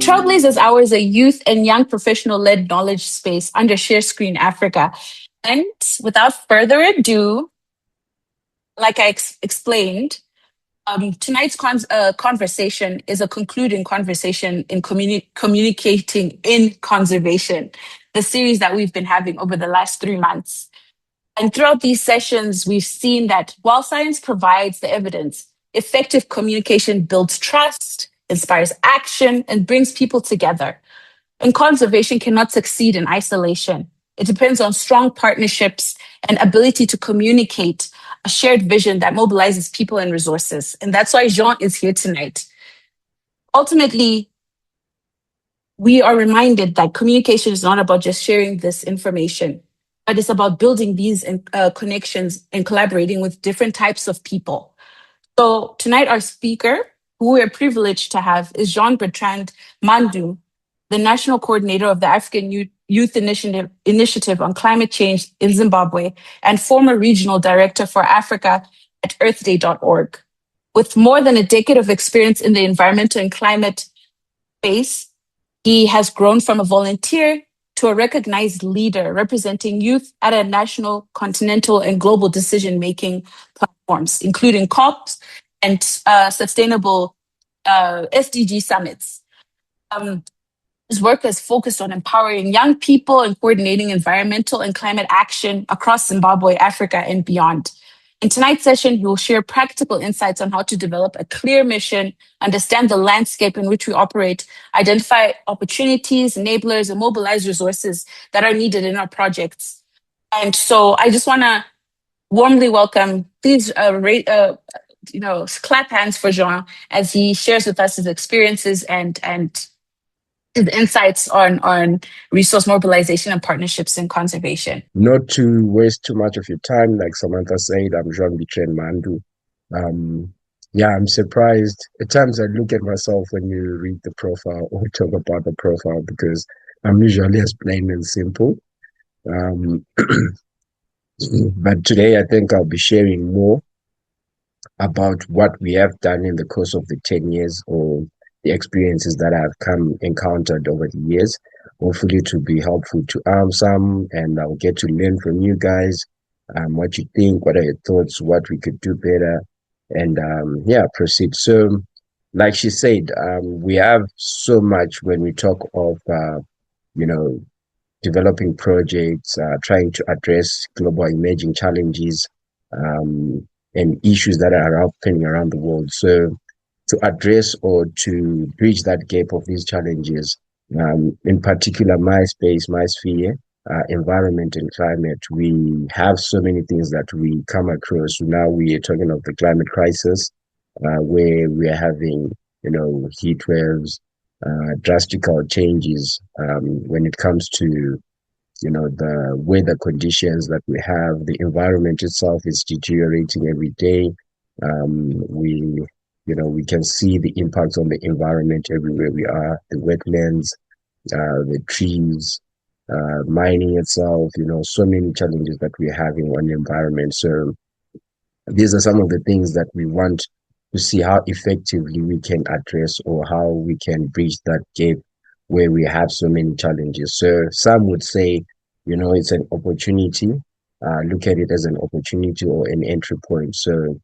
Trailblazers Hour is a youth and young professional led knowledge space under Share Screen Africa. And without further ado, like I explained, tonight's conversation is a concluding conversation in communicating in conservation, the series that we've been having over the last 3 months. And throughout these sessions, we've seen that while science provides the evidence, effective communication builds trust, inspires action, and brings people together. And conservation cannot succeed in isolation. It depends on strong partnerships and ability to communicate a shared vision that mobilizes people and resources. And that's why Jean is here tonight. Ultimately, we are reminded that communication is not about just sharing this information, but it's about building these connections and collaborating with different types of people. So tonight, our speaker, who we are privileged to have, is Jean Bertrand Mandu, the National Coordinator of the African Youth Initiative on Climate Change in Zimbabwe, and former Regional Director for Africa at earthday.org. With more than a decade of experience in the environmental and climate space, he has grown from a volunteer to a recognized leader representing youth at a national, continental, and global decision-making platforms, including COPs and sustainable SDG summits. His work has focused on empowering young people and coordinating environmental and climate action across Zimbabwe, Africa, and beyond. In tonight's session, he will share practical insights on how to develop a clear mission, understand the landscape in which we operate, identify opportunities, enablers, and mobilize resources that are needed in our projects. And so I just want to warmly welcome, please clap hands for Jean as he shares with us his experiences and his insights on resource mobilization and partnerships in conservation. Not to waste too much of your time, like Samantha said, I'm Jean Bertrand Mandu. I'm surprised. At times I look at myself when you read the profile or talk about the profile because I'm usually as plain and simple. But today I think I'll be sharing more about what we have done in the course of the 10 years or the experiences that I've encountered over the years, hopefully to be helpful to some, and I'll get to learn from you guys, what you think, what are your thoughts, what we could do better, and proceed. So, like she said, we have so much when we talk of, developing projects, trying to address global emerging challenges, and issues that are happening around the world. So to address or to bridge that gap of these challenges, in particular, my space, my sphere, environment and climate, we have so many things that we come across. Now we are talking of the climate crisis, where we are having, heat waves, drastic changes when it comes to the weather conditions that we have. The environment itself is deteriorating every day. We can see the impacts on the environment everywhere we are, the wetlands, the trees, mining itself, so many challenges that we're having on the environment. So these are some of the things that we want to see how effectively we can address or how we can bridge that gap where we have so many challenges. So some would say, it's an opportunity. Look at it as an opportunity or an entry point. So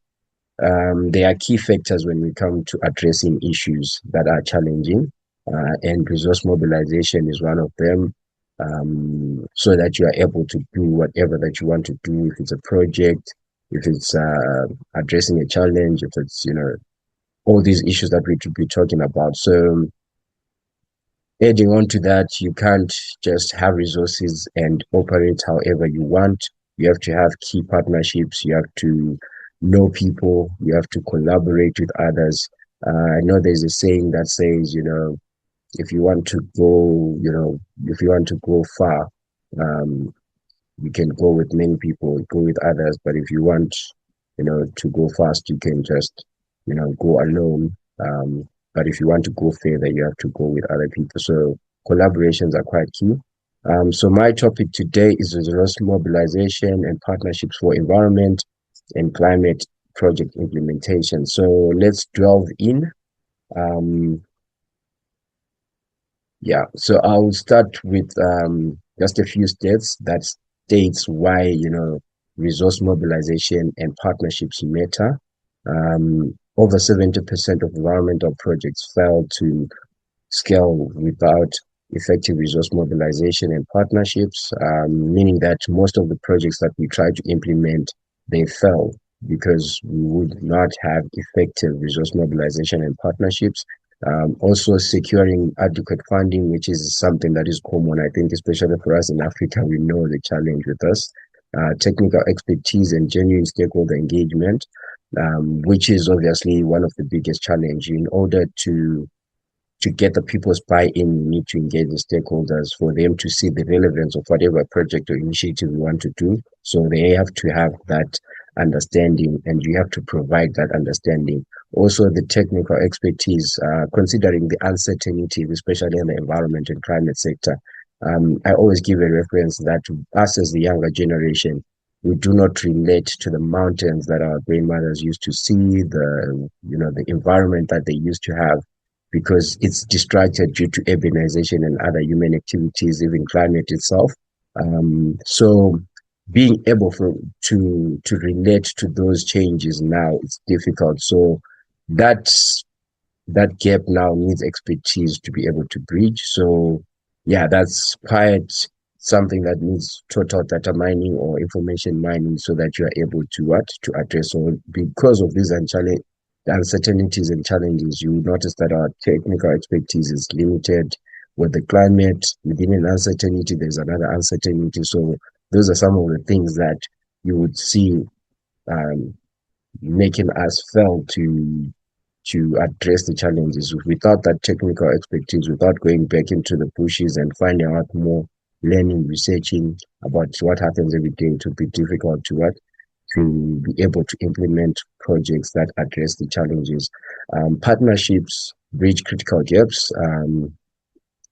there are key factors when we come to addressing issues that are challenging, and resource mobilization is one of them, so that you are able to do whatever that you want to do. If it's a project, if it's addressing a challenge, if it's, all these issues that we could be talking about. So adding on to that, you can't just have resources and operate however you want. You have to have key partnerships. You have to know people. You have to collaborate with others. I know there's a saying that says, if you want to go far, you can go with many people, go with others. But if you want, to go fast, you can just, go alone. But if you want to go further, you have to go with other people. So collaborations are quite key. So my topic today is resource mobilization and partnerships for environment and climate project implementation. So let's delve in. Yeah, so I'll start with just a few states that states why, resource mobilization and partnerships matter. Over 70% of environmental projects fail to scale without effective resource mobilization and partnerships, meaning that most of the projects that we try to implement, they fail because we would not have effective resource mobilization and partnerships. Also, securing adequate funding, which is something that is common, I think, especially for us in Africa, we know the challenge with us. Technical expertise and genuine stakeholder engagement, which is obviously one of the biggest challenge in order to get the people's buy-in, you need to engage the stakeholders for them to see the relevance of whatever project or initiative you want to do. So they have to have that understanding, and you have to provide that understanding. Also, the technical expertise, considering the uncertainties, especially in the environment and climate sector. I always give a reference that us as the younger generation, we do not relate to the mountains that our grandmothers used to see, the environment that they used to have, because it's distracted due to urbanization and other human activities, even climate itself. So being able to relate to those changes now is difficult. So that's that gap now needs expertise to be able to bridge. So yeah, that's quite something that needs total data mining or information mining so that you are able to what to address. So because of these uncertainties and challenges, you will notice that our technical expertise is limited. With the climate, within an uncertainty, there's another uncertainty. So those are some of the things that you would see um, making us fail to address the challenges. Without that technical expertise, without going back into the bushes and finding out more, learning, researching about what happens every day, it would be difficult to be able to implement projects that address the challenges. Partnerships bridge critical gaps.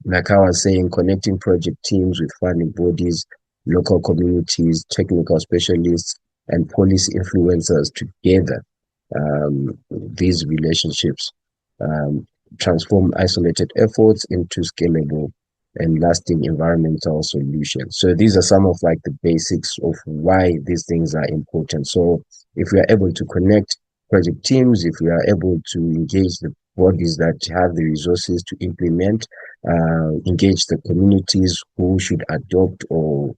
Like I was saying, connecting project teams with funding bodies, local communities, technical specialists, and policy influencers together. These relationships um, transform isolated efforts into scalable and lasting environmental solutions. So these are some of like the basics of why these things are important. So if we are able to connect project teams, if we are able to engage the bodies that have the resources to implement, engage the communities who should adopt or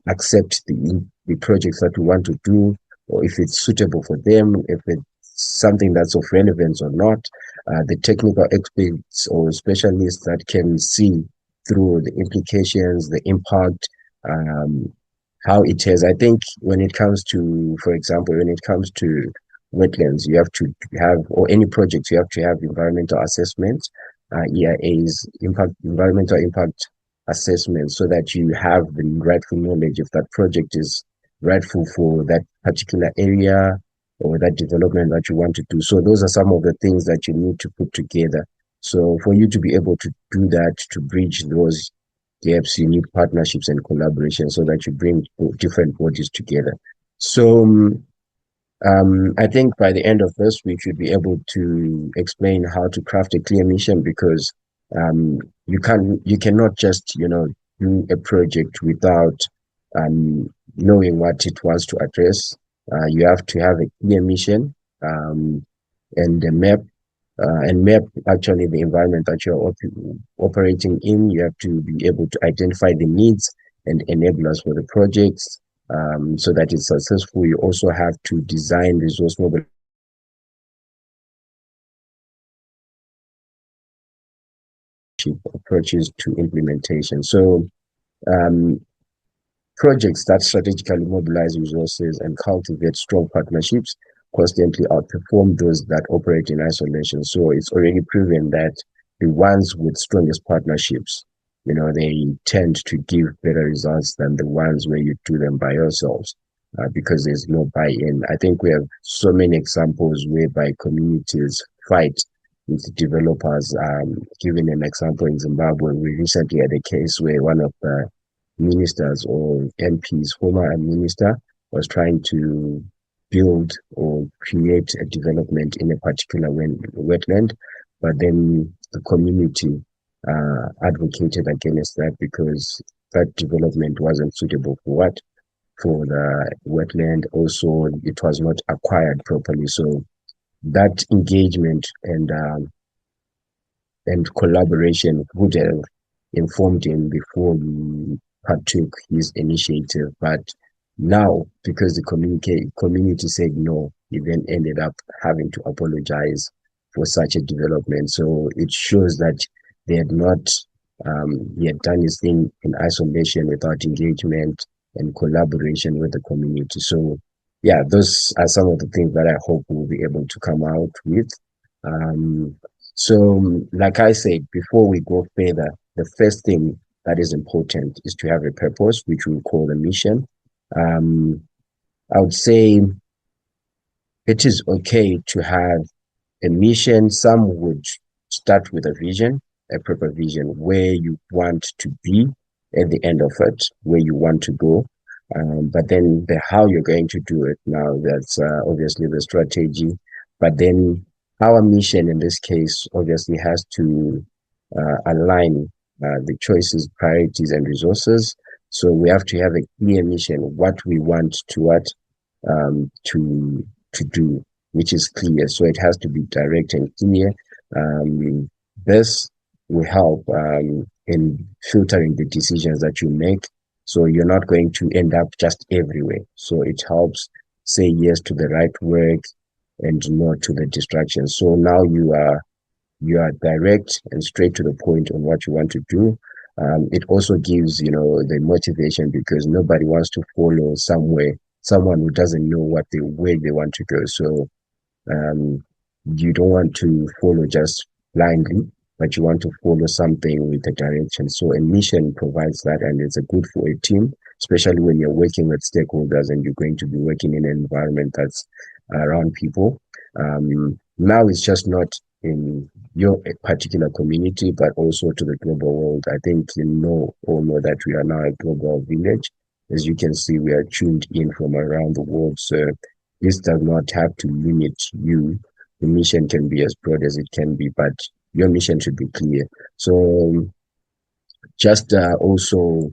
accept the projects that we want to do, or if it's suitable for them, if it's something that's of relevance or not, the technical experts or specialists that can see through the implications, the impact, um, how it has. I think when it comes to, for example, when it comes to wetlands, you have to have, or any project, you have to have environmental assessments, EIAs, environmental impact assessments, so that you have the rightful knowledge if that project is rightful for that particular area or that development that you want to do. So those are some of the things that you need to put together. So for you to be able to do that, to bridge those gaps, you need partnerships and collaboration so that you bring different bodies together. So I think by the end of this, we should be able to explain how to craft a clear mission, because um, you cannot just do a project without knowing what it was to address. You have to have a clear mission, and a map, and map actually the environment that you're operating in. You have to be able to identify the needs and enablers for the projects, so that it's successful. You also have to design resource mobile approaches to implementation. So um, projects that strategically mobilize resources and cultivate strong partnerships constantly outperform those that operate in isolation. So it's already proven that the ones with strongest partnerships, they tend to give better results than the ones where you do them by yourselves, because there's no buy-in. I think we have so many examples whereby communities fight with developers. Given an example in Zimbabwe, we recently had a case where one of the ministers or MPs, former minister, was trying to build or create a development in a particular wetland, but then the community advocated against that because that development wasn't suitable for what? For the wetland. Also, it was not acquired properly. So that engagement and collaboration would have informed him before he partook his initiative. But now, because the community said no, he then ended up having to apologize for such a development. So it shows that they had not, he had done his thing in isolation without engagement and collaboration with the community. So, yeah, those are some of the things that I hope we'll be able to come out with. Um, so, like I said, before we go further, the first thing that is important is to have a purpose, which we call a mission. Um, I would say it is okay to have a mission. Some would start with a vision, a proper vision, where you want to be at the end of it, where you want to go. But then the how you're going to do it now, that's obviously the strategy. But then our mission in this case obviously has to align the choices, priorities, and resources. So we have to have a clear mission, what we want to what um, to to do, which is clear. So it has to be direct and clear. Um, this will help in filtering the decisions that you make. So you're not going to end up just everywhere. So it helps say yes to the right work and no to the distractions. So now you are direct and straight to the point on what you want to do. It also gives the motivation because nobody wants to follow someone who doesn't know what where they want to go. So um, you don't want to follow just blindly, but you want to follow something with a direction. So a mission provides that, and it's a good for a team, especially when you're working with stakeholders and you're going to be working in an environment that's around people. Now it's just not in your particular community, but also to the global world. I think all know that we are now a global village. As you can see, we are tuned in from around the world. So this does not have to limit you. The mission can be as broad as it can be, but your mission should be clear. So just also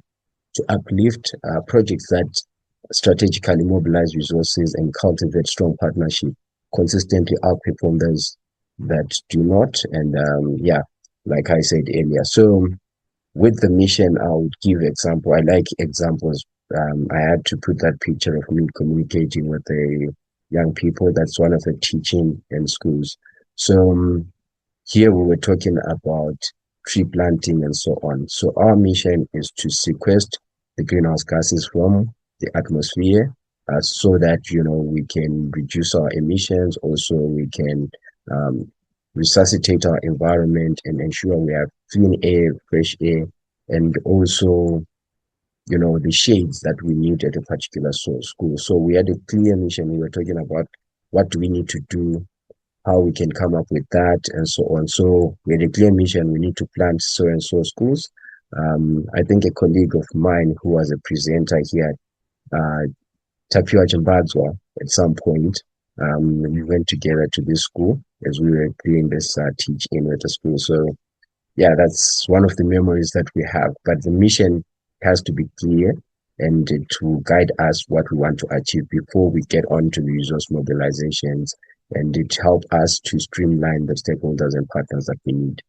to uplift projects that strategically mobilize resources and cultivate strong partnership consistently outperform those that do not. And yeah, like I said earlier. So with the mission, I would give example. I like examples. I had to put that picture of me communicating with the young people. That's one of the teaching in schools. So here we were talking about tree planting and so on. So our mission is to sequester the greenhouse gases from the atmosphere so that we can reduce our emissions. Also, we can um, resuscitate our environment and ensure we have clean air, fresh air, and also the shades that we need at a particular school. So we had a clear mission. We were talking about what do we need to do, how we can come up with that, and so on. So we had a clear mission. We need to plant so and so schools. I think a colleague of mine who was a presenter here, uh, Tapiwa Chimbadzwa, at some point, we went together to this school as we were doing this teach in at the school. So yeah, that's one of the memories that we have. But the mission has to be clear and to guide us what we want to achieve before we get on to the resource mobilizations. And it help us to streamline the stakeholders and partners that we need.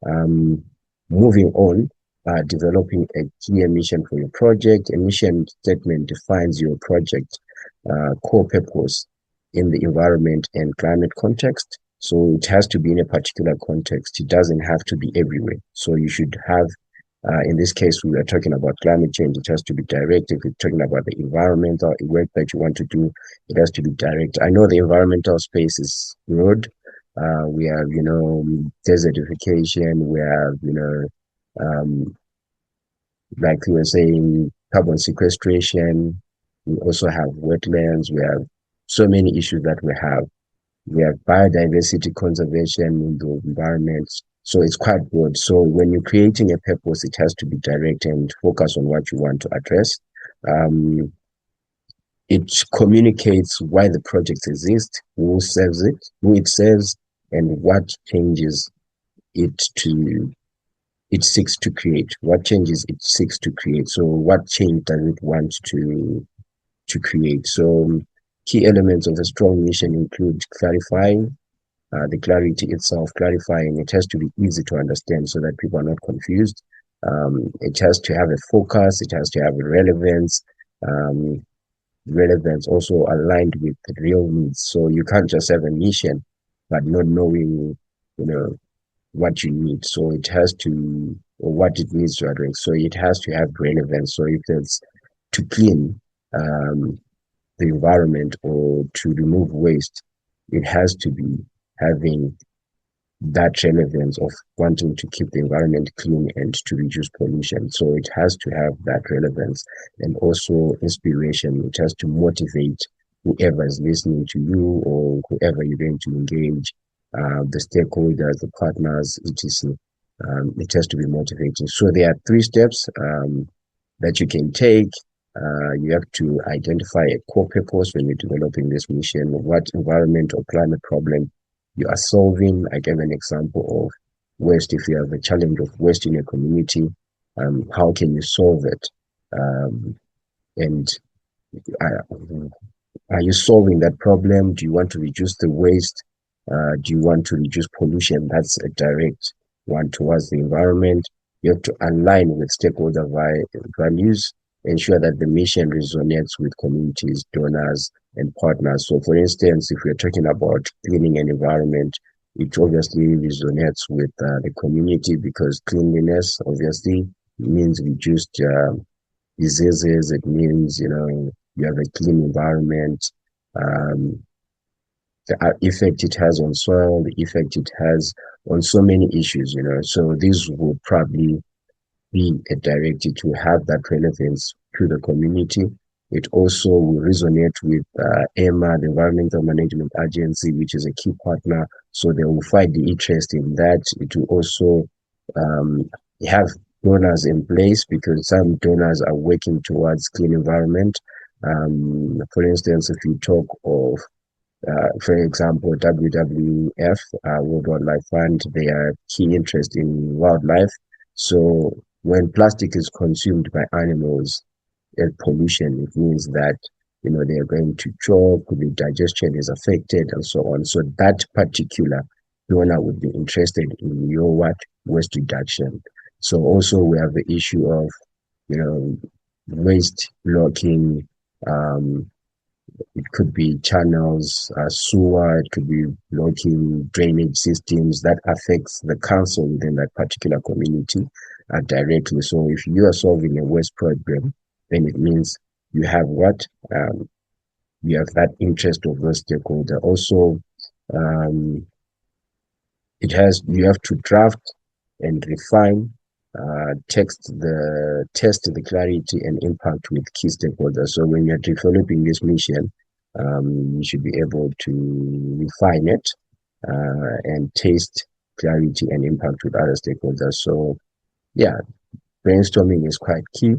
Um, Moving on, developing a clear mission for your project. A mission statement defines your project core purpose in the environment and climate context. So it has to be in a particular context. It doesn't have to be everywhere. So you should have, in this case, we are talking about climate change. It has to be direct. If you're talking about the environmental work that you want to do, it has to be direct. I know the environmental space is broad. We have, desertification. We have, like we were saying, carbon sequestration. We also have wetlands. We have so many issues that we have. We have biodiversity conservation in the environment. So it's quite broad. So when you're creating a purpose, it has to be direct and focus on what you want to address. Um, it communicates why the project exists, who serves it, who it serves, and what changes it to. it seeks to create, what changes it seeks to create. So what change does it want to create? So key elements of a strong mission include clarifying, the clarity itself, clarifying. It has to be easy to understand so that people are not confused. It has to have a focus. It has to have a relevance. Um, Relevance also aligned with real needs. So you can't just have a mission, but not knowing, you know, what you need. So it has to, or what it needs to address. So it has to have relevance. So if it's to clean the environment or to remove waste, it has to be having that relevance of wanting to keep the environment clean and to reduce pollution. So it has to have that relevance and also inspiration. It has to motivate whoever is listening to you or whoever you're going to engage, the stakeholders, the partners, etc. It has to be motivating. So there are three steps that you can take. You have to identify a core purpose when you're developing this mission, what environment or climate problem you are solving. I gave an example of waste. If you have a challenge of waste in a community, how can you solve it? And uh, are you solving that problem? Do you want to reduce the waste? Do you want to reduce pollution? That's a direct one towards the environment. You have to align with stakeholder values, ensure that the mission resonates with communities, donors, and partners. So, for instance, if we're talking about cleaning an environment, it obviously resonates with the community because cleanliness obviously means reduced diseases. It means, you have a clean environment. Um, the effect it has on soil, the effect it has on so many issues. So these will probably be directed to have that relevance to the community. It also will resonate with EMA, the Environmental Management Agency, which is a key partner. So they will find the interest in that. It will also um, have donors in place because some donors are working towards clean environment. For instance, if you talk of for example, WWF, World Wildlife Fund, they are key interest in wildlife. So when plastic is consumed by animals, air pollution, it means that they are going to choke, the digestion is affected, and so on. So that particular donor would be interested in your what waste reduction. So also we have the issue of you know waste blocking. It could be channels, sewer, it could be blocking drainage systems that affects the council within that particular community directly. So if you are solving a waste problem, then it means you have what? You have that interest of those stakeholder. Also, um, you have to draft and refine test the clarity and impact with key stakeholders. So when you're developing this mission, you should be able to refine it and test clarity and impact with other stakeholders. So yeah, brainstorming is quite key.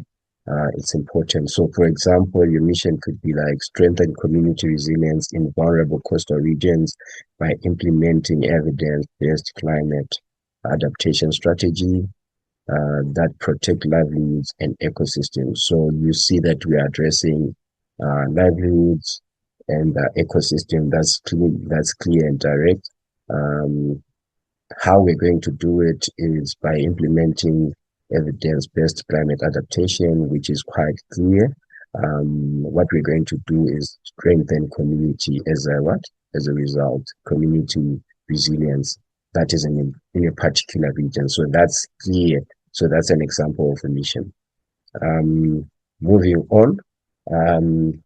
It's important. So, for example, your mission could be like strengthen community resilience in vulnerable coastal regions by implementing evidence-based climate adaptation strategy that protect livelihoods and ecosystems. So you see that we are addressing livelihoods and ecosystem. That's clear and direct. Um, how we're going to do it is by implementing evidence-based climate adaptation, which is quite clear. What we're going to do is strengthen community as a what? As a result, community resilience that is in a particular region. So that's clear. So that's an example of a mission. Um, Moving on,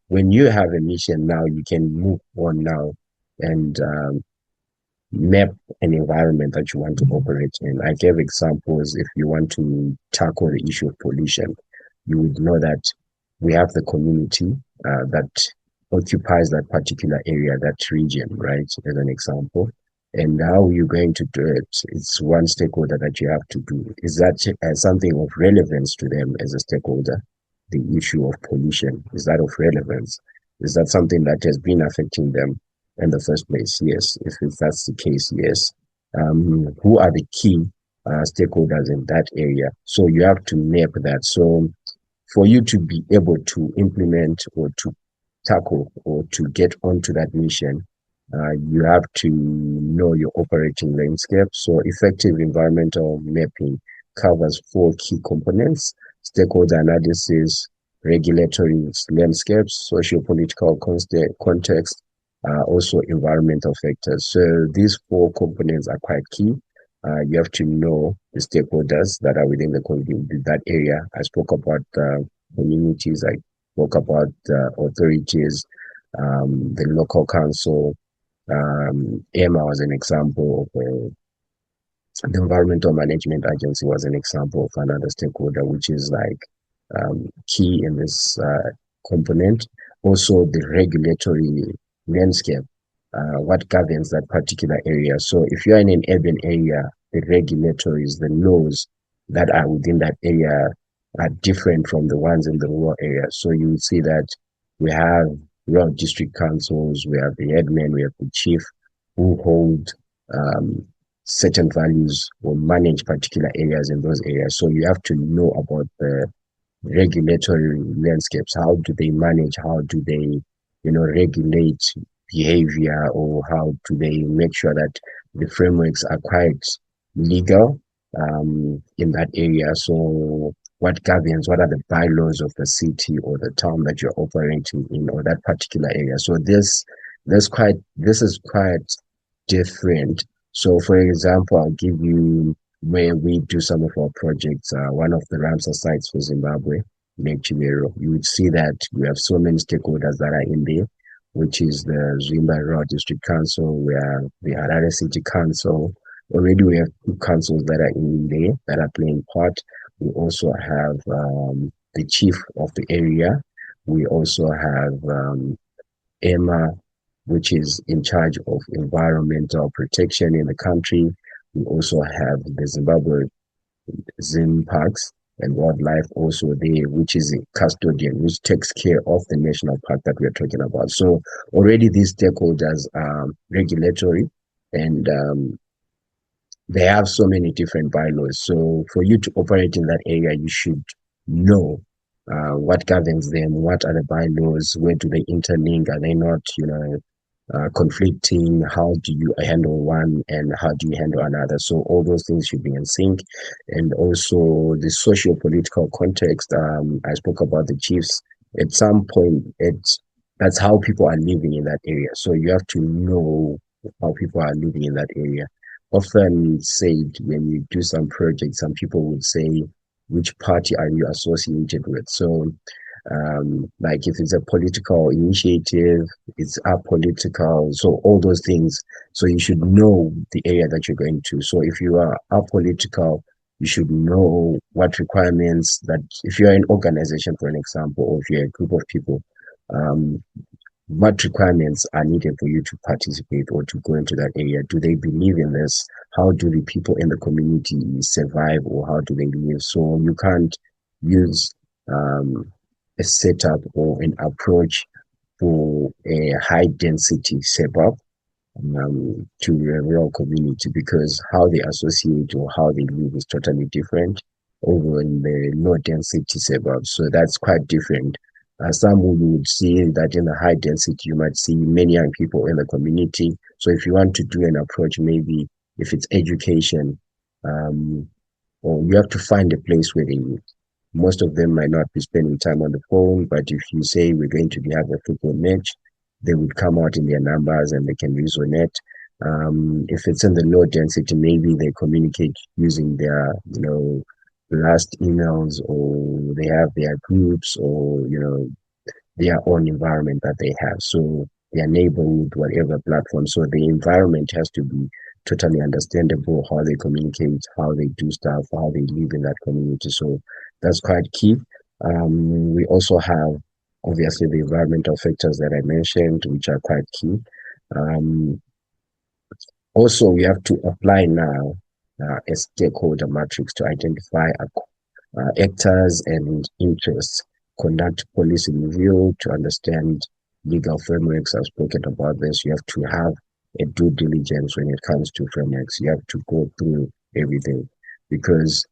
when you have a mission now, you can move on now and map an environment that you want to operate in. I gave examples. If you want to tackle the issue of pollution, you would know that we have the community that occupies that particular area, that region, right? As an example. And how you're going to do it, it's one stakeholder that you have to do. Is that something of relevance to them as a stakeholder? The issue of pollution, is that of relevance? Is that something that has been affecting them in the first place? Yes. If that's the case, yes. Who are the key? stakeholders in that area. So you have to map that. So for you to be able to implement or to tackle or to get onto that mission, you have to know your operating landscape. So effective environmental mapping covers four key components: stakeholder analysis, regulatory landscapes, socio-political context, also environmental factors. So these four components are quite key. You have to know the stakeholders that are within that area. I spoke about communities. I spoke about authorities, the local council. EMA was an example of the Environmental Management Agency was an example of another stakeholder, which is like key in this component. Also, the regulatory landscape, what governs that particular area. So, if you're in an urban area, the regulatories, the laws that are within that area are different from the ones in the rural area. So, you will see that we have rural district councils, we have the headman, we have the chief who hold um, certain values or manage particular areas in those areas. So you have to know about the regulatory landscapes. How do they manage? How do they, regulate behavior, or how do they make sure that the frameworks are quite legal in that area? So what governs? What are the bylaws of the city or the town that you're operating in, or that particular area? So this is quite different. So, for example, I'll give you where we do some of our projects. One of the Ramsar sites for Zimbabwe, Lake Chimero. You would see that we have so many stakeholders that are in there, which is the Zimba Rural District Council, we have the Harare City Council. Already we have two councils that are in there that are playing part. We also have the chief of the area. We also have EMA, which is in charge of environmental protection in the country. We also have the Zimbabwe Zim Parks and Wildlife also there, which is a custodian, which takes care of the national park that we're talking about. So already these stakeholders are regulatory, and they have so many different bylaws. So for you to operate in that area, you should know what governs them, what are the bylaws, where do they interlink, are they not, conflicting, how do you handle one and how do you handle another. So all those things should be in sync. And also the socio-political context. I spoke about the chiefs. At some point, that's how people are living in that area. So you have to know how people are living in that area. Often said when you do some projects, some people would say, which party are you associated with? So like if it's a political initiative, it's apolitical, so all those things. So you should know the area that you're going to. So if you are apolitical, you should know what requirements that if you're an organization, for an example, or if you're a group of people, um, what requirements are needed for you to participate or to go into that area? Do they believe in this? How do the people in the community survive, or how do they live? So you can't use a setup or an approach for a high density setup to a rural community, because how they associate or how they live is totally different over in the low density suburbs. So that's quite different. Some would see that in the high density, you might see many young people in the community. So if you want to do an approach, maybe if it's education, um, or you have to find a place where they live. Most of them might not be spending time on the phone, but if you say we're going to have a football match, they would come out in their numbers and they can resonate. If it's in the low density, maybe they communicate using their, last emails, or they have their groups, or, their own environment that they have. So their neighborhood, whatever platform. So the environment has to be totally understandable, how they communicate, how they do stuff, how they live in that community. So that's quite key. We also have obviously the environmental factors that I mentioned, which are quite key. Um, Also, we have to apply now a stakeholder matrix to identify actors and interests, conduct policy review to understand legal frameworks. I've spoken about this. You have to have a due diligence when it comes to frameworks. You have to go through everything. because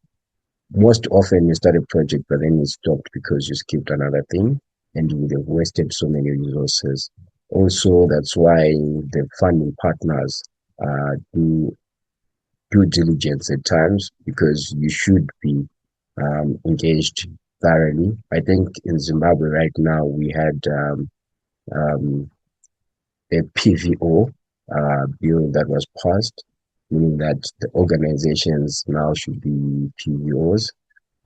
most often you start a project, but then you stopped because you skipped another thing and you would have wasted so many resources. Also, that's why the funding partners do due diligence at times because you should be engaged thoroughly. I think in Zimbabwe right now we had um, a PVO bill that was passed, meaning that the organizations now should be PVOs.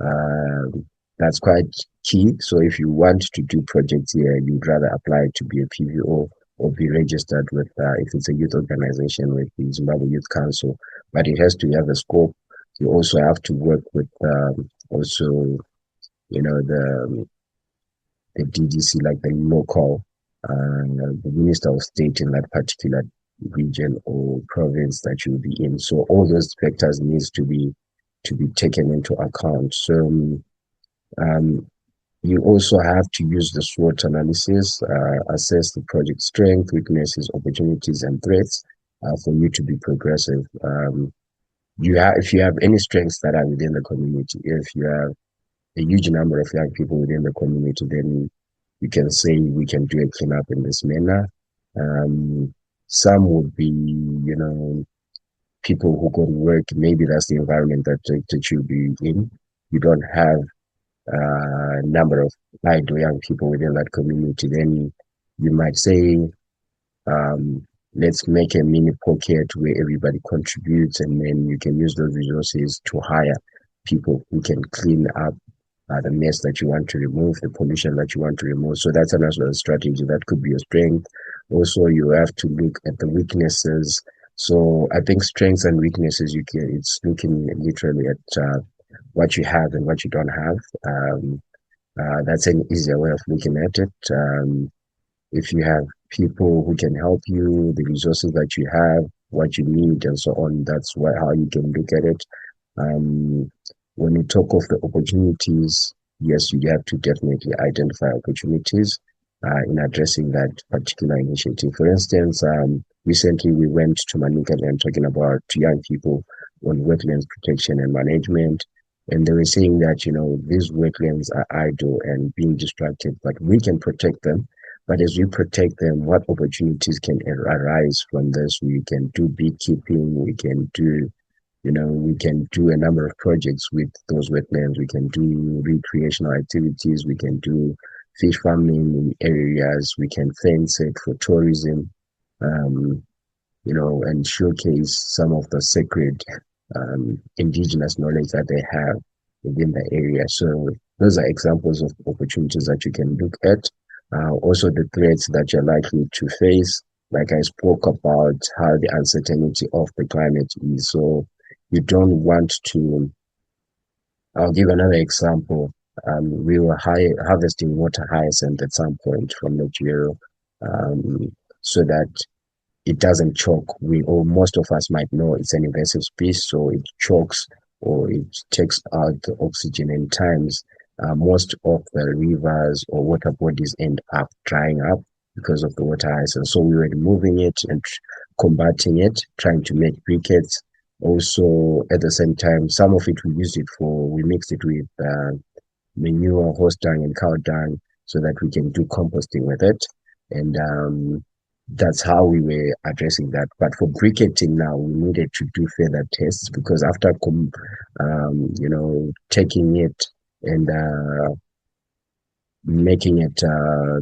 Um, that's quite key. So if you want to do projects here, you'd rather apply to be a PVO or be registered with, if it's a youth organization, with the Zimbabwe Youth Council. But it has to have a scope. You also have to work with also, you know, the DDC, like the local, the Minister of State in that particular region or province that you'll be in. So all those factors needs to be taken into account. So um, you also have to use the SWOT analysis, assess the project strength, weaknesses, opportunities, and threats for you to be progressive. If you have any strengths that are within the community, if you have a huge number of young people within the community, then you can say we can do a cleanup in this manner. Um, some would be, you know, people who go to work. Maybe that's the environment that you'll be in. You don't have number of idle young people within that community, then you might say, let's make a mini pocket where everybody contributes, and then you can use those resources to hire people who can clean up the mess that you want to remove, the pollution that you want to remove. So that's another strategy that could be a strength. Also, you have to look at the weaknesses. So I think strengths and weaknesses, it's looking literally at what you have and what you don't have. That's an easier way of looking at it. If you have people who can help you, the resources that you have, what you need, and so on, that's how you can look at it. Um, when you talk of the opportunities, yes, you have to definitely identify opportunities in addressing that particular initiative. For instance, recently we went to Manicaland talking about young people on wetlands protection and management. And they were saying that, you know, these wetlands are idle and being distracted, but we can protect them. But as we protect them, what opportunities can arise from this? We can do beekeeping, we can do, you know, we can do a number of projects with those wetlands. We can do recreational activities. We can do fish farming in areas. We can fence it for tourism, um, you know, and showcase some of the sacred indigenous knowledge that they have within the area. So those are examples of opportunities that you can look at. Also, the threats that you're likely to face, like I spoke about how the uncertainty of the climate is. So you don't want to. I'll give another example. We were harvesting water hyacinth at some point from Nigeria, so that it doesn't choke. Or most of us might know it's an invasive species, so it chokes or it takes out the oxygen. And times, most of the rivers or water bodies end up drying up because of the water ice. And so we were removing it and combating it, trying to make briquettes. Also, at the same time, some of it we mixed it with manure, horse dung, and cow dung so that we can do composting with it. And that's how we were addressing that. But for briquetting now, we needed to do further tests because after, you know, taking it and making it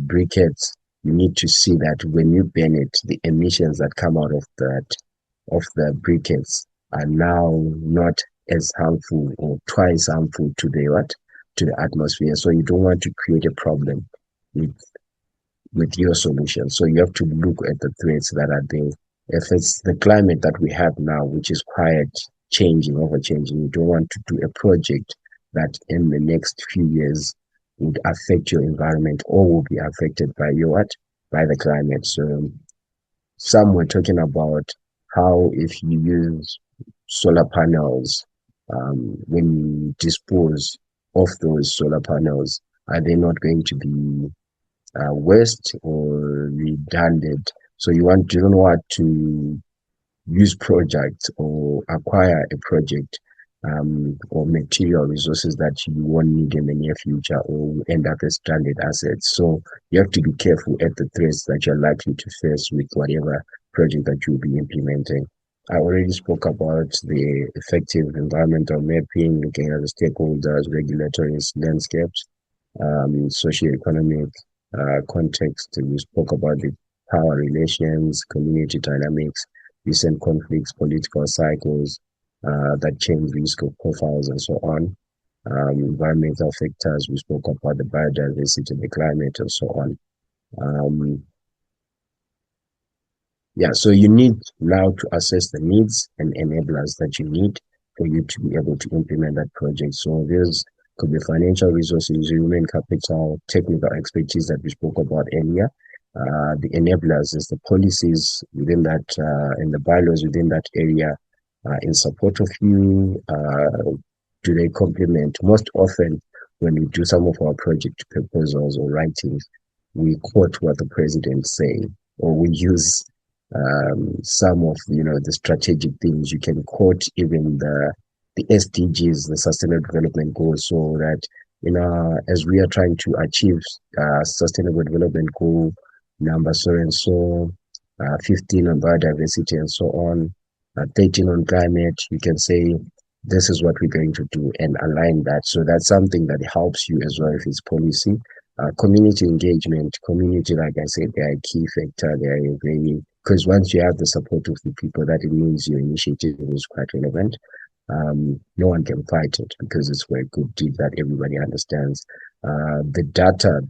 briquettes, you need to see that when you burn it, the emissions that come out of the briquettes are now not as harmful or twice harmful to the what to the atmosphere. So you don't want to create a problem with your solution. So you have to look at the threats that are there. If it's the climate that we have now, which is quite changing, over changing, you don't want to do a project that in the next few years would affect your environment or will be affected by your what? By the climate. So some were talking about how if you use solar panels, when you dispose of those solar panels, are they not going to be waste or redundant? So you don't want to use projects or acquire a project or material resources that you won't need in the near future or will end up as stranded assets. So you have to be careful at the threats that you're likely to face with whatever project that you'll be implementing. I already spoke about the effective environmental mapping, looking at the stakeholders, regulatory landscapes, socioeconomic context. We spoke about the power relations, community dynamics, recent conflicts, political cycles that change risk of profiles and so on. Environmental factors, we spoke about the biodiversity, the climate, and so on. Um, yeah, so you need now to assess the needs and enablers that you need for you to be able to implement that project. So there's could be financial resources, human capital, technical expertise that we spoke about earlier. The enablers is the policies within that and the bylaws within that area in support of you. Do they complement? Most often, when we do some of our project proposals or writings, we quote what the president say, or we use some of the strategic things. You can quote even the SDGs, the Sustainable Development Goals, so that as we are trying to achieve Sustainable Development Goal number so and so, 15 on biodiversity and so on, 13 on climate, you can say this is what we're going to do and align that. So that's something that helps you as well if it's policy. Community engagement, community, like I said, they are a key factor. They are a very, because once you have the support of the people, that it means your initiative is quite relevant. No one can fight it because it's for a good deed that everybody understands. The data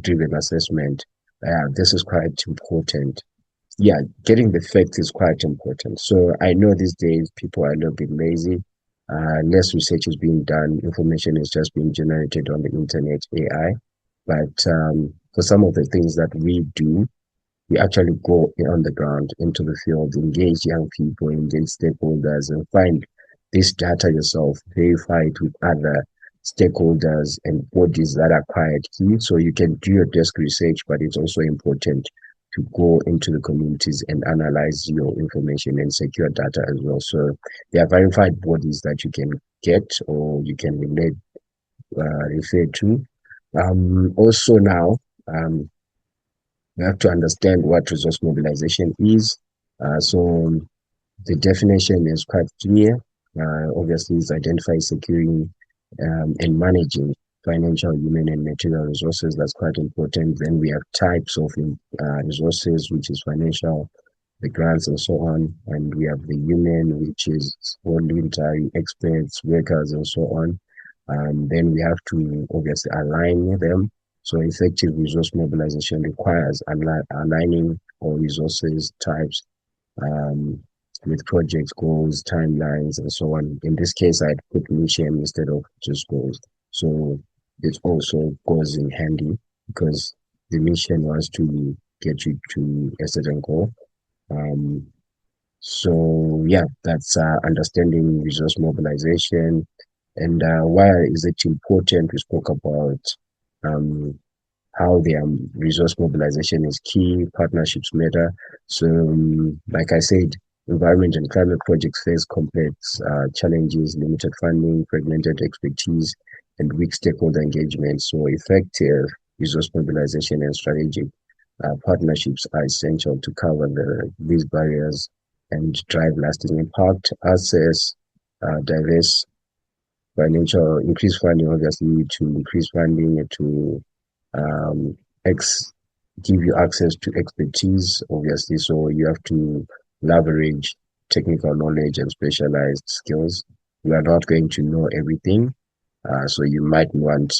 driven assessment, this is quite important. Yeah, getting the facts is quite important. So I know these days people are a little bit lazy. Less research is being done. Information is just being generated on the internet, AI. But for some of the things that we do, we actually go on the ground into the field, engage young people, engage stakeholders, and find this data yourself, verify it with other stakeholders and bodies that are quite key. So you can do your desk research, but it's also important to go into the communities and analyze your information and secure data as well. So there are verified bodies that you can get or you can refer to. Also now, we have to understand what resource mobilization is. So the definition is quite clear. Obviously, it's identifying, securing, and managing financial, human, and material resources. That's quite important. Then we have types of resources, which is financial, the grants, and so on. And we have the human, which is voluntary experts, workers, and so on. Then we have to obviously align them. So effective resource mobilization requires aligning all resources types um, with project goals, timelines, and so on. In this case, I'd put mission instead of just goals. So it also goes in handy because the mission was to get you to a certain goal. Um, so yeah, that's understanding resource mobilization. And why is it important? We spoke about um, how their resource mobilization is key, partnerships matter. So, like I said, environment and climate projects face complex challenges, limited funding, fragmented expertise, and weak stakeholder engagement. So, effective resource mobilization and strategic partnerships are essential to cover these barriers and drive lasting impact. Access diverse financial increase funding, obviously, to increase funding to um, ex give you access to expertise, obviously. So you have to leverage technical knowledge and specialized skills. You are not going to know everything, so you might want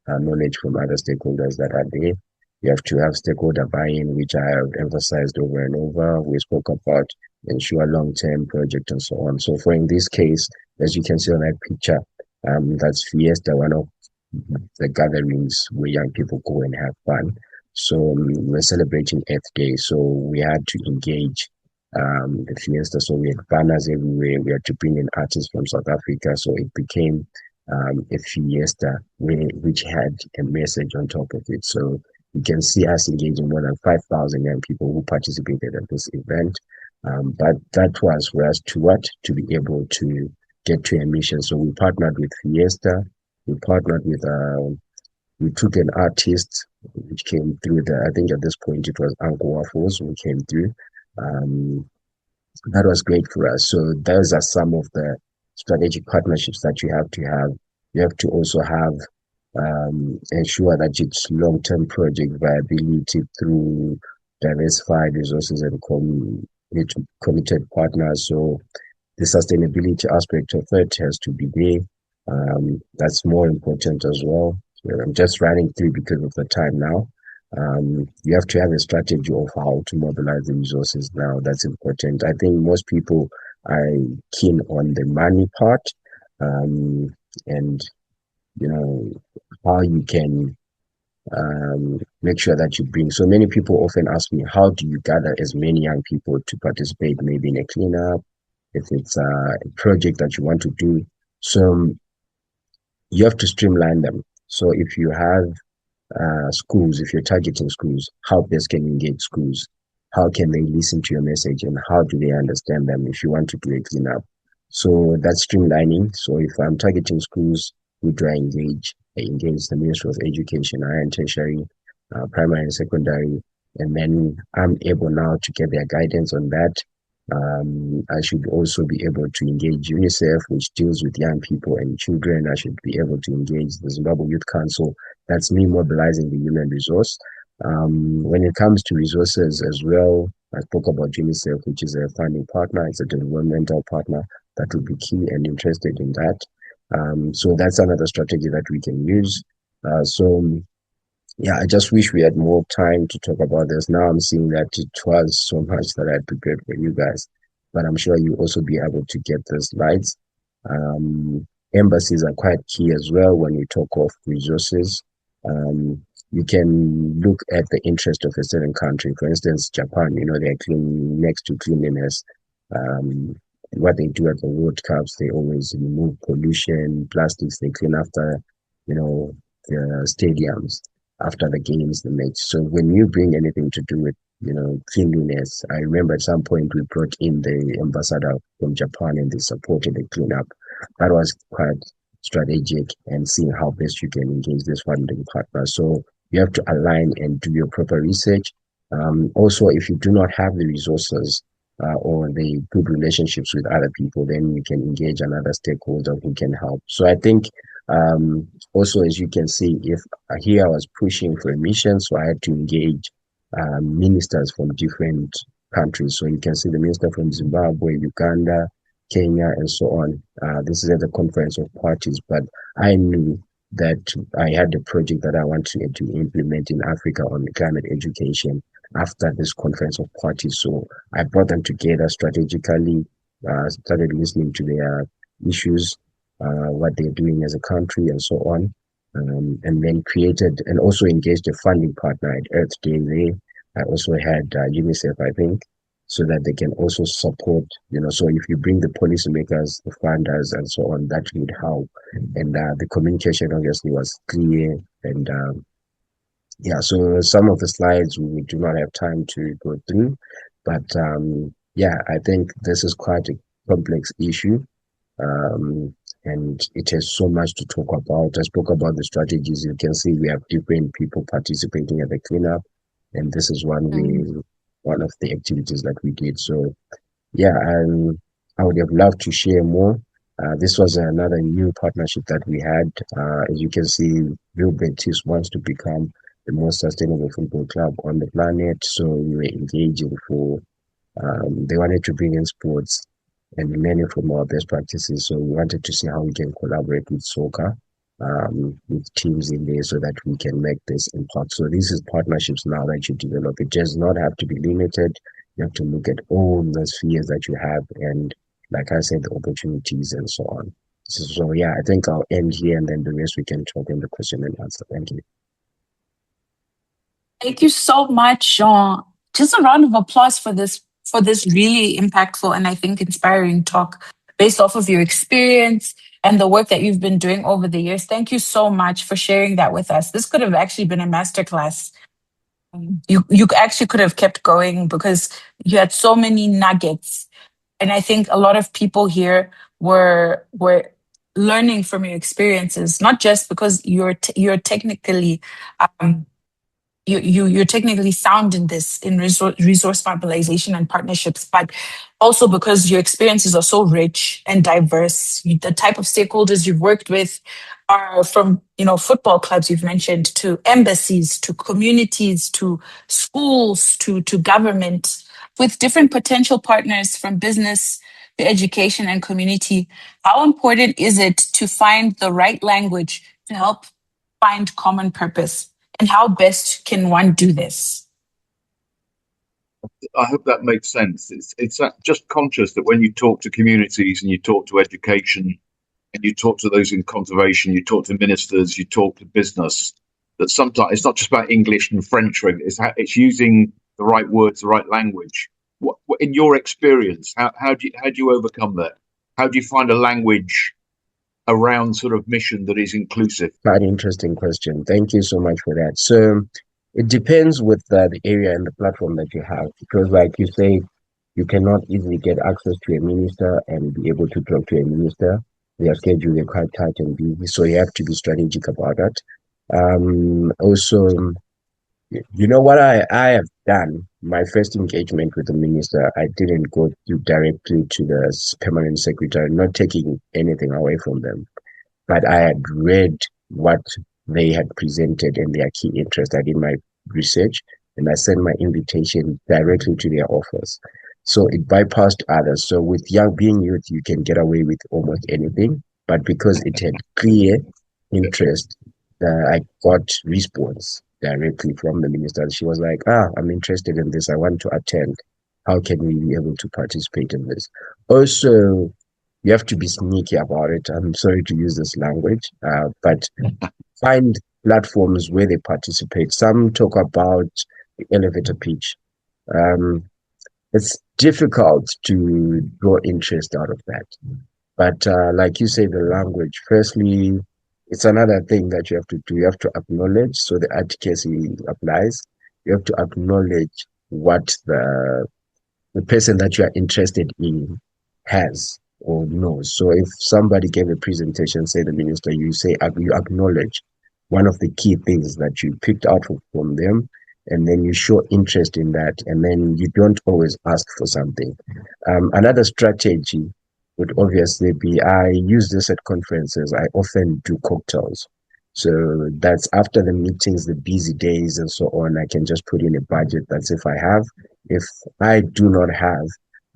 knowledge from other stakeholders that are there. You have to have stakeholder buy-in, which I have emphasized over and over. We spoke about ensure long-term project and so on. So for in this case, as you can see on that picture, that's Fiesta, one of the gatherings where young people go and have fun. So we're celebrating Earth Day, so we had to engage the fiesta. So we had banners everywhere. We had to bring in artists from South Africa. So it became a fiesta which had a message on top of it. So you can see us engaging more than 5,000 young people who participated at this event. But that was for us to what? To be able to get to a mission. So we partnered with Fiesta. We partnered with we took an artist which came through the, I think at this point it was Uncle Waffles who came through. Um, that was great for us. So those are some of the strategic partnerships that you have to have. You have to also have ensure that it's long-term project viability through diversified resources and committed partners. So the sustainability aspect of it has to be there. That's more important as well. So I'm just running through because of the time now. You have to have a strategy of how to mobilize the resources now. That's important. I think most people are keen on the money part, and you know how you can make sure that you bring. So many people often ask me, how do you gather as many young people to participate, maybe in a cleanup, if it's a project that you want to do. So you have to streamline them. So if you have schools, if you're targeting schools, how best can you engage schools? How can they listen to your message and how do they understand them if you want to do a cleanup? So that's streamlining. So if I'm targeting schools, who do I engage? I engage the Ministry of Education, higher and tertiary, primary and secondary, and then I'm able now to get their guidance on that. I should also be able to engage UNICEF, which deals with young people and children. I should be able to engage the Zimbabwe Youth Council. That's me mobilizing the human resource. When it comes to resources as well, I spoke about UNICEF, which is a funding partner, it's a developmental partner that would be key and interested in that. So that's another strategy that we can use. So yeah, I just wish we had more time to talk about this. Now I'm seeing that it was so much that I prepared for you guys, but I'm sure you'll also be able to get the slides. Um, Embassies are quite key as well when we talk of resources. You can look at the interest of a certain country. For instance, Japan, they're clean next to cleanliness. Um, what they do at the World Cups, they always remove pollution, plastics, they clean after, the stadiums after the games, the match. So when you bring anything to do with, cleanliness, I remember at some point we brought in the ambassador from Japan and they supported the cleanup. That was quite strategic and seeing how best you can engage this funding partner. So you have to align and do your proper research. Also, if you do not have the resources or the good relationships with other people, then you can engage another stakeholder who can help. So I think also, as you can see, if here I was pushing for a mission, so I had to engage ministers from different countries. So you can see the minister from Zimbabwe, Uganda, Kenya, and so on. This is at the conference of parties, but I knew that I had a project that I wanted to implement in Africa on climate education after this conference of parties. So I brought them together strategically, started listening to their issues, what they're doing as a country, and so on. And then created and also engaged a funding partner at Earth Day there. I also had UNICEF, I think, so that they can also support, so if you bring the policymakers, the funders, and so on, that would help. And the communication obviously was clear. And yeah, so some of the slides we do not have time to go through, but yeah, I think this is quite a complex issue. And it has so much to talk about. I spoke about the strategies. You can see we have different people participating at the cleanup, and this is one of the activities that we did. So yeah, I would have loved to share more. This was another new partnership that we had. As you can see, Bill Betis wants to become the most sustainable football club on the planet. So we were engaging for they wanted to bring in sports and learning from our best practices. So we wanted to see how we can collaborate with soccer, with teams in there so that we can make this impact. So this is partnerships now that you develop. It does not have to be limited. You have to look at all the spheres that you have and, like I said, the opportunities and so on. So yeah, I think I'll end here and then the rest we can talk in the question and answer. Thank you. Thank you so much, Jean. Just a round of applause for this really impactful and I think inspiring talk based off of your experience and the work that you've been doing over the years. Thank you so much for sharing that with us. This could have actually been a masterclass. You actually could have kept going because you had so many nuggets. And I think a lot of people here we're learning from your experiences, not just because you're technically um, you're technically sound in this in resource mobilization and partnerships, but also because your experiences are so rich and diverse. The type of stakeholders you've worked with are from, football clubs you've mentioned, to embassies, to communities, to schools, to government, with different potential partners from business to education and community. How important is it to find the right language to help find common purpose? And how best can one do this? I hope that makes sense. It's just conscious that when you talk to communities and you talk to education and you talk to those in conservation, you talk to ministers, you talk to business, that sometimes it's not just about English and French. It's using the right words, the right language. What in your experience, how do you overcome that? How do you find a language around sort of mission that is inclusive? Quite interesting question. Thank you so much for that. So it depends with the area and the platform that you have, because, like you say, you cannot easily get access to a minister and be able to talk to a minister. Their schedule is quite tight and busy, so you have to be strategic about that. Also, you know what I have done? My first engagement with the minister, I didn't go directly to the permanent secretary, not taking anything away from them, but I had read what they had presented and their key interest. I did my research and I sent my invitation directly to their office. So it bypassed others. So with being youth, you can get away with almost anything. But because it had clear interest, I got response directly from the minister. She was like, I'm interested in this. I want to attend. How can we be able to participate in this? Also, you have to be sneaky about it. I'm sorry to use this language, but find platforms where they participate. Some talk about the elevator pitch. Um, it's difficult to draw interest out of that. But like you say, the language, firstly, it's another thing that you have to do. You have to acknowledge, so the advocacy applies. You have to acknowledge what the person that you are interested in has or knows. So if somebody gave a presentation, say the minister, you say you acknowledge one of the key things that you picked out from them, and then you show interest in that, and then you don't always ask for something. Another strategy would obviously be, I use this at conferences. I often do cocktails. So that's after the meetings, the busy days, and so on. I can just put in a budget. That's if I have. If I do not have,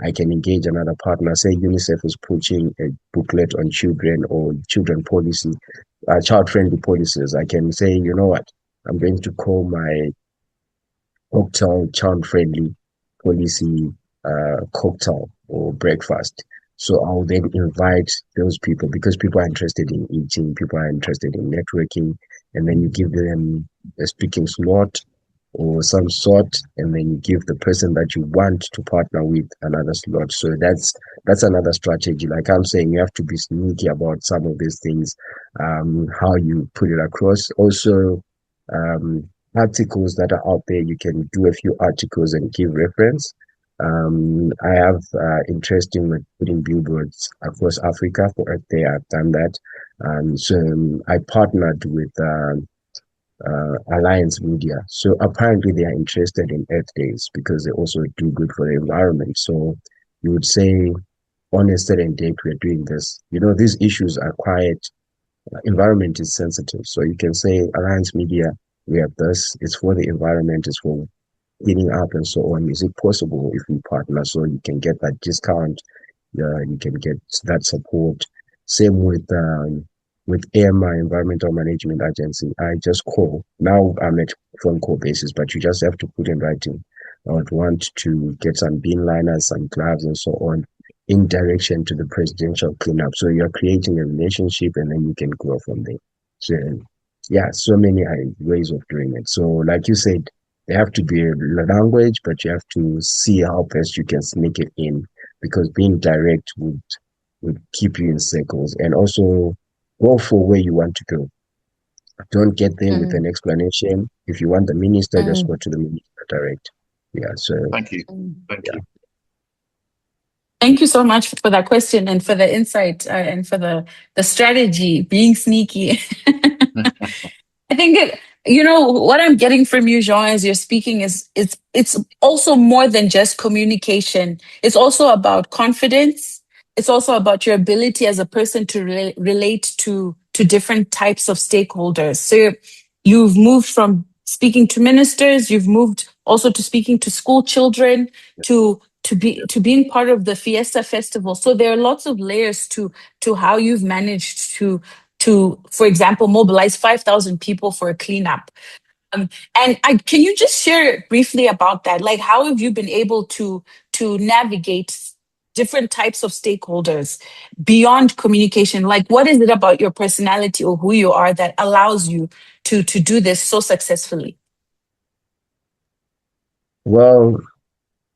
I can engage another partner. Say UNICEF is pushing a booklet on children or children policy, child-friendly policies. I can say, you know what, I'm going to call my cocktail child-friendly policy cocktail or breakfast. So I'll then invite those people because people are interested in eating, people are interested in networking, and then you give them a speaking slot or some sort, and then you give the person that you want to partner with another slot. So that's another strategy. Like I'm saying, you have to be sneaky about some of these things, how you put it across. Also, um, articles that are out there, you can do a few articles and give reference. I have interest in putting billboards across Africa for Earth Day. I've done that. So I partnered with Alliance Media. So apparently they are interested in Earth Days because they also do good for the environment. So you would say on a certain date we're doing this. You know, these issues are quite environment is sensitive. So you can say Alliance Media, we have this, it's for the environment, it's for cleaning up and so on. Is it possible if we partner so you can get that discount, you can get that support? Same with AMI, Environmental Management Agency. I just call. Now I'm at phone call basis, but you just have to put in writing. I would want to get some bean liners, some gloves, and so on in direction to the presidential cleanup. So you're creating a relationship and then you can grow from there. So yeah, so many ways of doing it. So like you said, there have to be a language, but you have to see how best you can sneak it in because being direct would keep you in circles and also go for where you want to go. Don't get there with an Mm, explanation. If you want the minister, just mm, go to the minister direct. Yeah, so Thank you. mm. Thank yeah. you. Thank you so much for that question and for the insight and for the strategy, being sneaky. I think what I'm getting from you, Jean, as you're speaking is it's also more than just communication. It's also about confidence. It's also about your ability as a person to relate to different types of stakeholders. So you've moved from speaking to ministers, you've moved also to speaking to school children, to being part of the Fiesta Festival. So there are lots of layers to how you've managed to, for example, mobilize 5,000 people for a cleanup. Can you just share briefly about that? Like, how have you been able to navigate different types of stakeholders beyond communication? Like, what is it about your personality or who you are that allows you to do this so successfully? Well,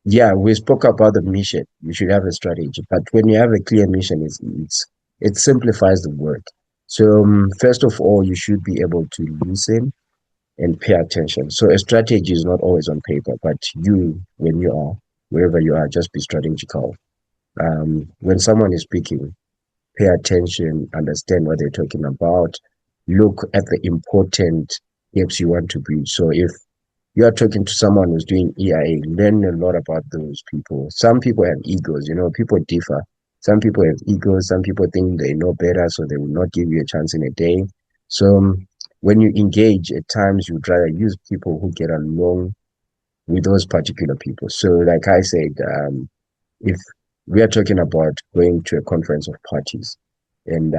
yeah, we spoke about the mission. You should have a strategy, but when you have a clear mission, it simplifies the work. So first of all, you should be able to listen and pay attention. So a strategy is not always on paper, but you, when you are wherever you are, just be strategical. When someone is speaking, pay attention, understand what they're talking about, look at the important steps you want to bridge. So if you are talking to someone who's doing EIA, learn a lot about those people. Some people have egos, people differ. Some people have egos, some people think they know better, so they will not give you a chance in a day. So when you engage, at times you'd rather use people who get along with those particular people. So, like I said, if we are talking about going to a conference of parties, and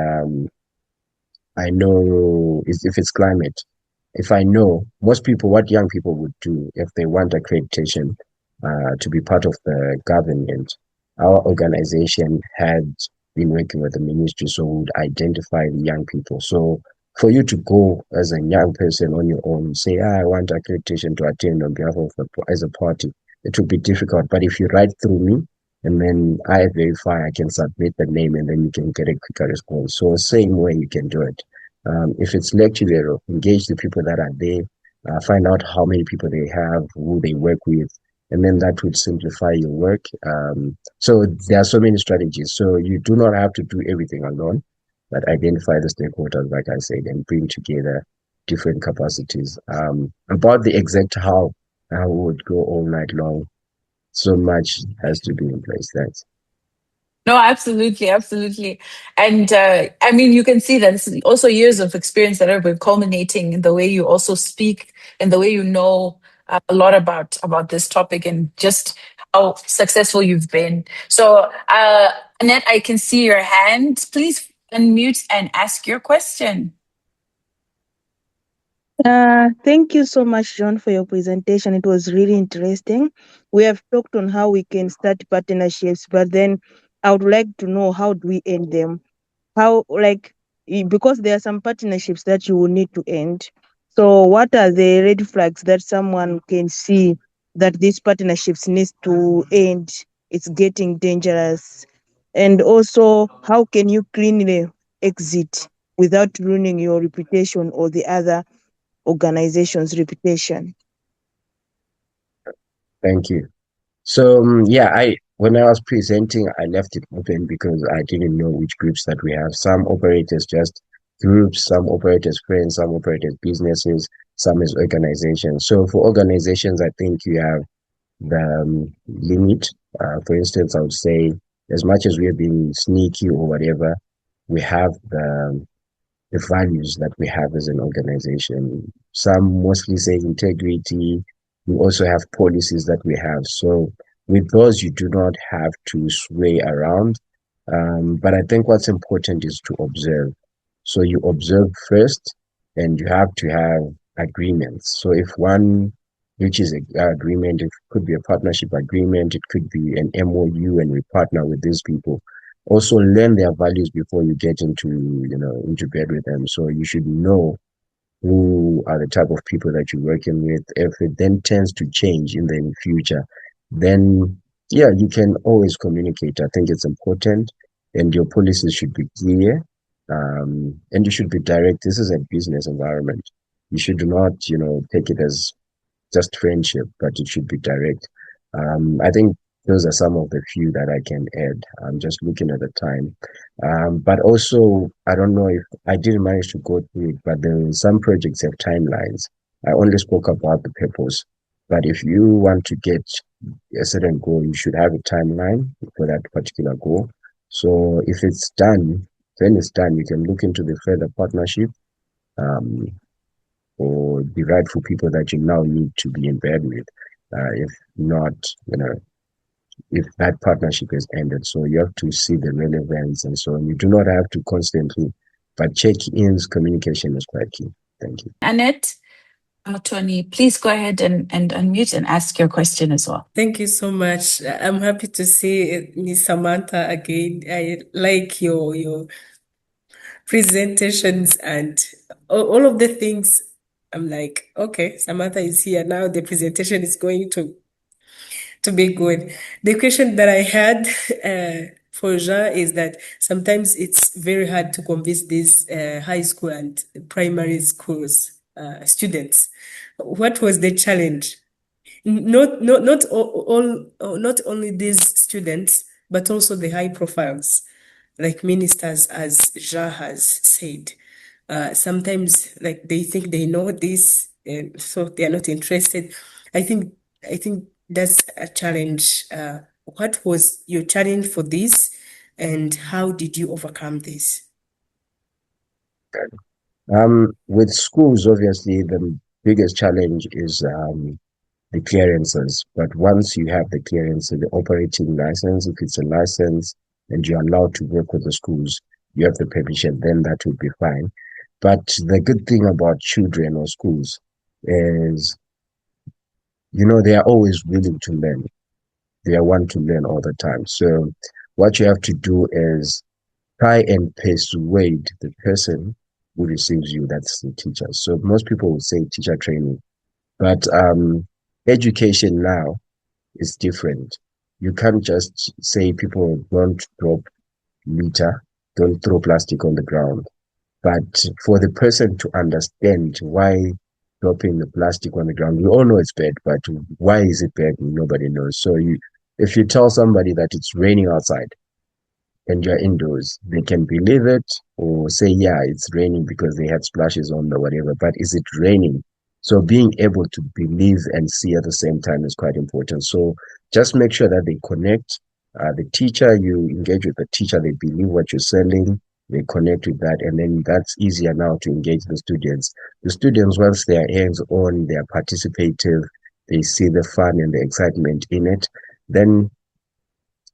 I know if it's climate, if I know most people, what young people would do if they want accreditation to be part of the government, our organization had been working with the ministry, so we would identify the young people. So for you to go as a young person on your own, say, I want accreditation to attend on behalf of as a party, it would be difficult. But if you write through me, and then I verify, I can submit the name, and then you can get a quicker response. So same way you can do it. If it's lecture, engage the people that are there, find out how many people they have, who they work with, and then that would simplify your work. So there are so many strategies. So you do not have to do everything alone, but identify the stakeholders, like I said, and bring together different capacities. About the exact how, I would go all night long. So much has to be in place. That's No, absolutely, absolutely. And I mean, you can see that this is also years of experience that have been culminating in the way you also speak and the way you know a lot about this topic and just how successful you've been. So, Annette, I can see your hand. Please unmute and ask your question. Thank you so much, John, for your presentation. It was really interesting. We have talked on how we can start partnerships, but then I would like to know, how do we end them? How, like, because there are some partnerships that you will need to end. So what are the red flags that someone can see that these partnerships needs to end? It's getting dangerous. And also, how can you cleanly exit without ruining your reputation or the other organization's reputation? Thank you. So yeah, I when I was presenting, I left it open because I didn't know which groups that we have. Some operators just groups, some operators friends, some operators businesses, some is organizations. So for organizations, I think you have the limit. For instance, I would say as much as we have been sneaky or whatever, we have the values that we have as an organization. Some mostly say integrity. We also have policies that we have. So with those, you do not have to sway around. But I think what's important is to observe. So you observe first, and you have to have agreements. So if one reaches an agreement, it could be a partnership agreement, it could be an MOU, and we partner with these people. Also learn their values before you get into bed with them. So you should know who are the type of people that you're working with. If it then tends to change in the future, then yeah, you can always communicate. I think it's important, and your policies should be clear, and you should be direct. This is a business environment. You should not, take it as just friendship, but it should be direct. I think those are some of the few that I can add. I'm just looking at the time. But also, I don't know if I didn't manage to go through it, but there some projects have timelines. I only spoke about the purpose. But if you want to get a certain goal, you should have a timeline for that particular goal. So if it's done, then it's done. You can look into the further partnership, um, or the rightful people that you now need to be in bed with. If not, if that partnership has ended. So you have to see the relevance and so on. You do not have to constantly, but check-ins, communication is quite key. Thank you. Annette Motoni, please go ahead and unmute and ask your question as well. Thank you so much. I'm happy to see Miss Samantha again. I like your presentations and all of the things. I'm like, okay, Samantha is here now. The presentation is going to be good. The question that I had for Jean is that sometimes it's very hard to convince these high school and primary schools students. What was the challenge? Not only these students, but also the high profiles, like ministers, as Jean has said. Sometimes, like they think they know this, and so they are not interested. I think that's a challenge. What was your challenge for this, and how did you overcome this? With schools, obviously, the biggest challenge is the clearances. But once you have the clearance, the operating license, if it's a license and you're allowed to work with the schools, you have the permission, then that would be fine. But the good thing about children or schools is, they are always willing to learn. They are want to learn all the time. So what you have to do is try and persuade the person who receives you, that's the teacher. So most people would say teacher training, but education now is different. You can't just say people don't drop litter, don't throw plastic on the ground. But for the person to understand why dropping the plastic on the ground, we all know it's bad, but why is it bad? Nobody knows. So if you tell somebody that it's raining outside, and you're indoors, they can believe it or say, yeah, it's raining because they had splashes on or whatever, but is it raining? So being able to believe and see at the same time is quite important. So just make sure that they connect. The teacher, you engage with the teacher, they believe what you're selling, they connect with that, and then that's easier now to engage the students. The students, once they are hands-on, they are participative, they see the fun and the excitement in it, then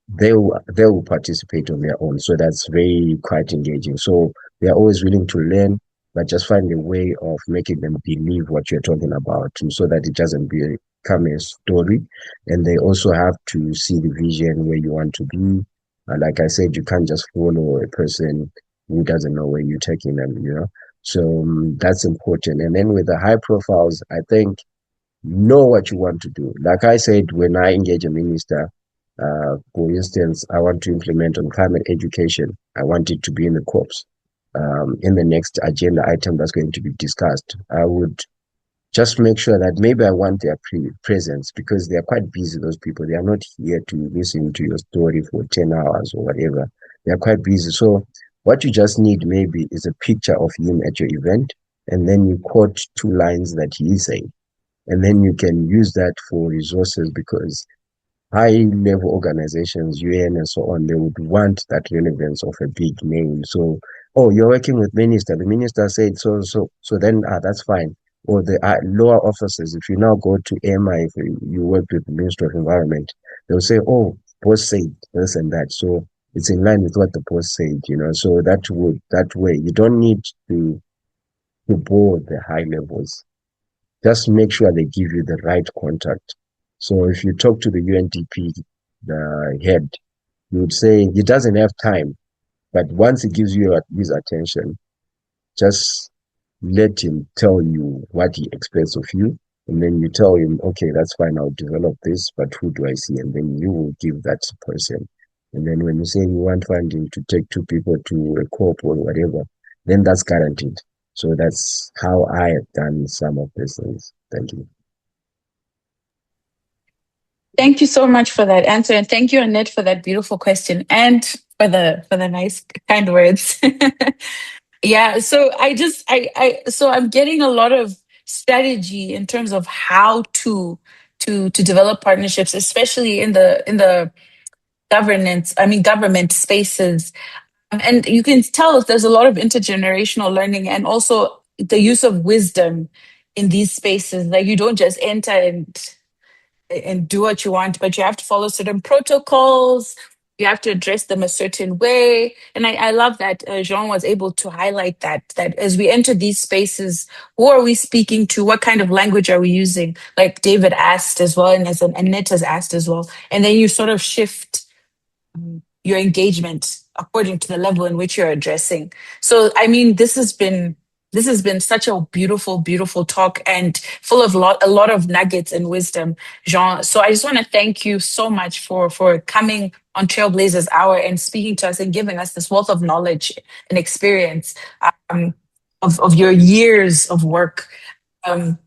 they will participate on their own. So that's very quite engaging. So they're always willing to learn, but just find a way of making them believe what you're talking about, so that it doesn't become a story. And they also have to see the vision where you want to be. Like I said, you can't just follow a person who doesn't know where you're taking them. So that's important. And then with the high profiles, I think know what you want to do. Like I said, when I engage a minister, for instance, I want to implement on climate education. I want it to be in the corps. In the next agenda item that's going to be discussed, I would just make sure that maybe I want their presence, because they are quite busy, those people. They are not here to listen to your story for 10 hours or whatever. They are quite busy. So what you just need maybe is a picture of him at your event, and then you quote 2 lines that he is saying. And then you can use that for resources, because high-level organizations, UN and so on, they would want that relevance of a big name. So, oh, you're working with minister. The minister said so then that's fine. Or the lower officers, if you now go to MI, if you work with the Ministry of Environment, they'll say, oh, boss said this and that. So it's in line with what the boss said. So that way, you don't need to bore the high levels. Just make sure they give you the right contact. So if you talk to the UNDP, the head, you would say he doesn't have time, but once he gives you his attention, just let him tell you what he expects of you. And then you tell him, okay, that's fine, I'll develop this, but who do I see? And then you will give that person. And then when you say you want funding to take 2 people to a co-op or whatever, then that's guaranteed. So that's how I have done some of these things. Thank you. Thank you so much for that answer, and thank you, Annette, for that beautiful question and for the nice, kind words. Yeah, so so I'm getting a lot of strategy in terms of how to develop partnerships, especially in the government spaces. And you can tell there's a lot of intergenerational learning and also the use of wisdom in these spaces. Like you don't just enter and do what you want, but you have to follow certain protocols. You have to address them a certain way. And I love that Jean was able to highlight that as we enter these spaces, who are we speaking to? What kind of language are we using? Like David asked as well, and as Annette has asked as well. And then you sort of shift your engagement according to the level in which you're addressing. So, I mean, this has been such a beautiful, beautiful talk and full of a lot of nuggets and wisdom, Jean. So I just want to thank you so much for coming on Trailblazers Hour and speaking to us and giving us this wealth of knowledge and experience of your years of work. Um,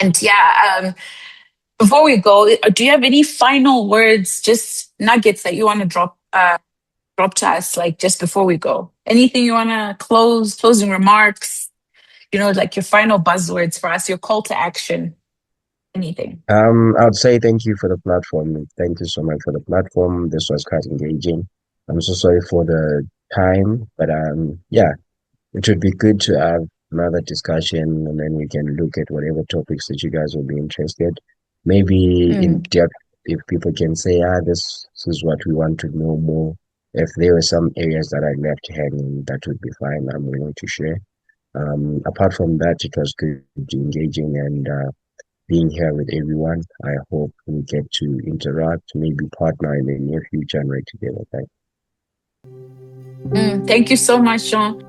and yeah, before we go, do you have any final words, just nuggets that you want to drop to us, like just before we go? Anything you want to closing remarks? Like your final buzzwords for us, your call to action, anything. I'd say thank you for the platform. Thank you so much for the platform. This was quite engaging. I'm so sorry for the time, but yeah, it would be good to have another discussion, and then we can look at whatever topics that you guys will be interested. Maybe in depth, if people can say, this is what we want to know more. If there are some areas that I left hanging, that would be fine. I'm willing to share. Apart from that, it was good, engaging, and being here with everyone. I hope we get to interact, maybe partner in the near future and work together. Thanks. Thank you so much, Jean.